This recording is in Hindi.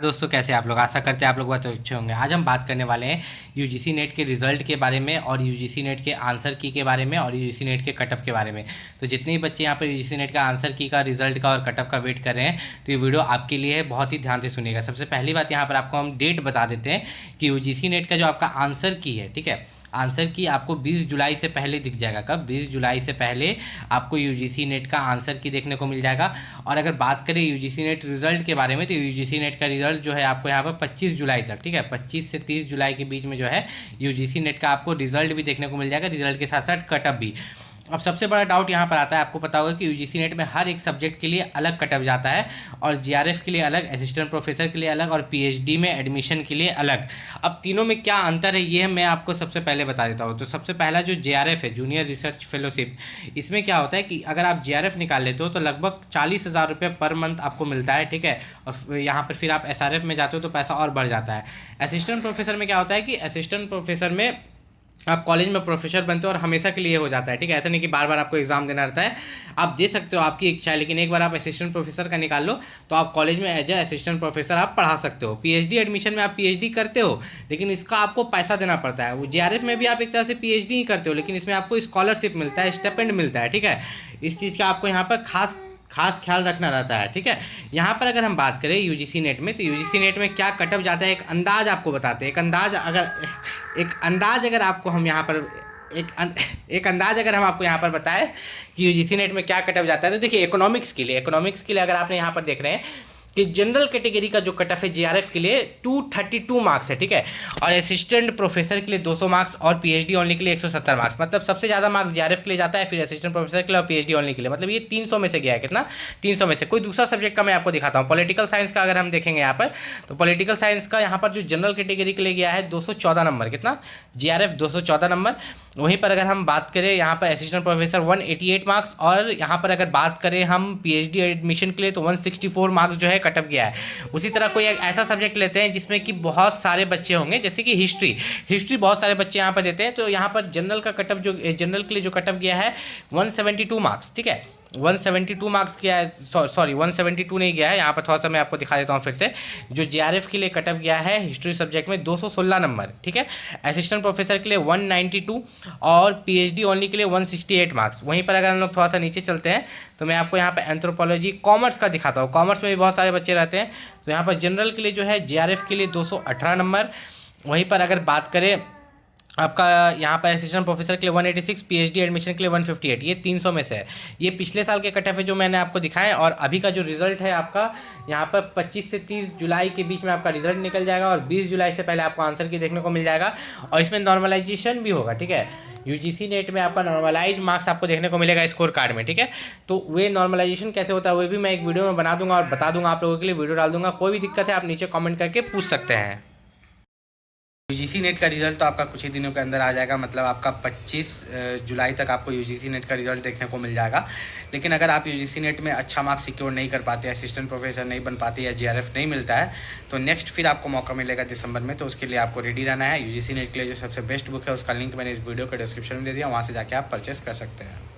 दोस्तों कैसे आप लोग, आशा करते हैं आप लोग बहुत अच्छे होंगे। आज हम बात करने वाले हैं यूजीसी नेट के रिजल्ट के बारे में और यूजीसी नेट के आंसर की के बारे में और यूजीसी नेट के कट ऑफ के बारे में। तो जितने भी बच्चे यहाँ पर यूजीसी नेट का आंसर की का, रिजल्ट का और कट ऑफ का वेट कर रहे हैं, तो ये वीडियो आपके लिए है, बहुत ही ध्यान से सुनिएगा। सबसे पहली बात यहाँ पर आपको हम डेट बता देते हैं कि यूजीसी नेट का जो आपका आंसर की है, ठीक है, आंसर की आपको 20 जुलाई से पहले दिख जाएगा। कब? 20 जुलाई से पहले आपको यूजीसी नेट का आंसर की देखने को मिल जाएगा। और अगर बात करें यूजीसी नेट रिजल्ट के बारे में, तो यूजीसी नेट का रिजल्ट जो है आपको यहाँ पर 25 जुलाई तक, ठीक है, 25 से 30 जुलाई के बीच में जो है यूजीसी नेट का आपको रिजल्ट भी देखने को मिल जाएगा, रिजल्ट के साथ साथ कटअप भी। अब सबसे बड़ा डाउट यहाँ पर आता है, आपको पता होगा कि यूजीसी नेट में हर एक सब्जेक्ट के लिए अलग कटअप जाता है और जीआरएफ के लिए अलग, असिस्टेंट प्रोफेसर के लिए अलग और पीएचडी में एडमिशन के लिए अलग। अब तीनों में क्या अंतर है ये मैं आपको सबसे पहले बता देता हूँ। तो सबसे पहला जो जेआरएफ है, जूनियर रिसर्च फेलोशिप, इसमें क्या होता है कि अगर आप जेआरएफ निकाल लेते हो तो लगभग 40,000 रुपये पर मंथ आपको मिलता है, ठीक है। और यहाँ पर फिर आप एसआरएफ में जाते हो तो पैसा और बढ़ जाता है। असिस्टेंट प्रोफेसर में क्या होता है कि असिस्टेंट प्रोफेसर में आप कॉलेज में प्रोफेसर बनते हो और हमेशा के लिए हो जाता है, ठीक है। ऐसा नहीं कि बार बार आपको एग्जाम देना रहता है, आप दे सकते हो, आपकी इच्छा है, लेकिन एक बार आप असिस्टेंट प्रोफेसर का निकाल लो तो आप कॉलेज में एज ए असिस्टेंट प्रोफेसर आप पढ़ा सकते हो। पीएचडी एडमिशन में आप पीएचडी करते हो, लेकिन इसका आपको पैसा देना पड़ता है। वो जेआरएफ में भी आप एक तरह से पीएचडी ही करते हो, लेकिन इसमें आपको स्कॉलरशिप मिलता है, स्टिपेंड मिलता है, ठीक है। इस चीज़ का आपको यहाँ पर खास ख्याल रखना रहता है, ठीक है। यहाँ पर अगर हम बात करें यूजीसी नेट में, तो यूजीसी नेट में क्या कटअप जाता है, एक अंदाज आपको बताते हैं। एक अंदाज अगर आपको हम यहाँ पर एक अंदाज अगर हम आपको यहाँ पर बताएं कि यूजीसी नेट में क्या कटअप जाता है, तो देखिए इकोनॉमिक्स के लिए अगर आपने यहाँ पर देख रहे हैं कि जनरल कैटेगरी का जो कट ऑफ है जीआरएफ के लिए 232 मार्क्स है, ठीक है। और असिस्टेंट प्रोफेसर के लिए 200 मार्क्स और पीएचडी ओनली के लिए 170 मार्क्स, मतलब सबसे ज़्यादा मार्क्स जीआरएफ के लिए जाता है, फिर असिस्टेंट प्रोफेसर के लिए और पीएचडी ओनली के लिए, मतलब ये 300 में से गया है। कितना? 300 में से। कोई दूसरा सब्जेक्ट का मैं आपको दिखाता हूँ। पॉलिटिकल साइंस का अगर हम देखेंगे यहाँ पर, तो पॉलिटिकल साइंस का यहाँ पर जो जनरल कैटेगरी के लिए गया है 214 नंबर, कितना? GRF 214 number. वहीं पर अगर हम बात करें यहाँ पर असिस्टेंट प्रोफेसर 188 मार्क्स, और यहाँ पर अगर बात करें हम पीएचडी एडमिशन के लिए तो 164 मार्क्स जो है कटअप गया है। उसी तरह कोई एक ऐसा सब्जेक्ट लेते हैं जिसमें कि बहुत सारे बच्चे होंगे, जैसे कि हिस्ट्री बहुत सारे बच्चे यहाँ पर देते हैं, तो यहाँ पर जनरल का कटअप जो जनरल के लिए जो कटअप गया है 172 मार्क्स, ठीक है। 172 मार्क्स किया है, सॉरी 172 नहीं गया है, यहाँ पर थोड़ा सा मैं आपको दिखा देता हूँ फिर से। जो जीआरएफ के लिए कटअप गया है हिस्ट्री सब्जेक्ट में 216 नंबर, ठीक है। असिस्टेंट प्रोफेसर के लिए 192 और पीएचडी ओनली के लिए 168 मार्क्स। वहीं पर अगर हम लोग थोड़ा सा नीचे चलते हैं तो मैं आपको यहाँ पर एंथ्रोपोलॉजी कॉमर्स का दिखाता हूँ। कॉमर्स में भी बहुत सारे बच्चे रहते हैं, तो यहाँ पर जनरल के लिए जो है जीआरएफ के लिए 218 नंबर। वहीं पर अगर बात करें आपका यहाँ पर असिस्टेंट प्रोफेसर के लिए 186, पीएचडी एडमिशन के लिए 158, ये 300 में से है। ये पिछले साल के कट ऑफ है जो मैंने आपको दिखाया, और अभी का जो रिजल्ट है आपका यहाँ पर 25 से 30 जुलाई के बीच में आपका रिजल्ट निकल जाएगा, और 20 जुलाई से पहले आपको आंसर की देखने को मिल जाएगा। और इसमें नॉर्मलाइजेशन भी होगा, ठीक है। यूजीसी नेट में आपका नॉर्मलाइज मार्क्स आपको देखने को मिलेगा स्कोर कार्ड में, ठीक है। तो वे नॉर्मलाइजेशन कैसे होता है वो भी मैं एक वीडियो में बना दूंगा और बता दूंगा आप लोगों के लिए, वीडियो डाल दूंगा। कोई भी दिक्कत है आप नीचे कमेंट करके पूछ सकते हैं। यूजीसी नेट का रिजल्ट तो आपका कुछ ही दिनों के अंदर आ जाएगा, मतलब आपका 25 जुलाई तक आपको यूजीसी नेट का रिजल्ट देखने को मिल जाएगा। लेकिन अगर आप यूजीसी नेट में अच्छा मार्क्स सिक्योर नहीं कर पाते, असिस्टेंट प्रोफेसर नहीं बन पाते या जीआरएफ नहीं मिलता है, तो नेक्स्ट फिर आपको मौका मिलेगा दिसंबर में। तो उसके लिए आपको रेडी रहना है। यूजीसी नेट के लिए जो सबसे बेस्ट बुक है उसका लिंक मैंने इस वीडियो के डिस्क्रिप्शन में दे दिया, वहाँ से जाके आप परचेस कर सकते हैं।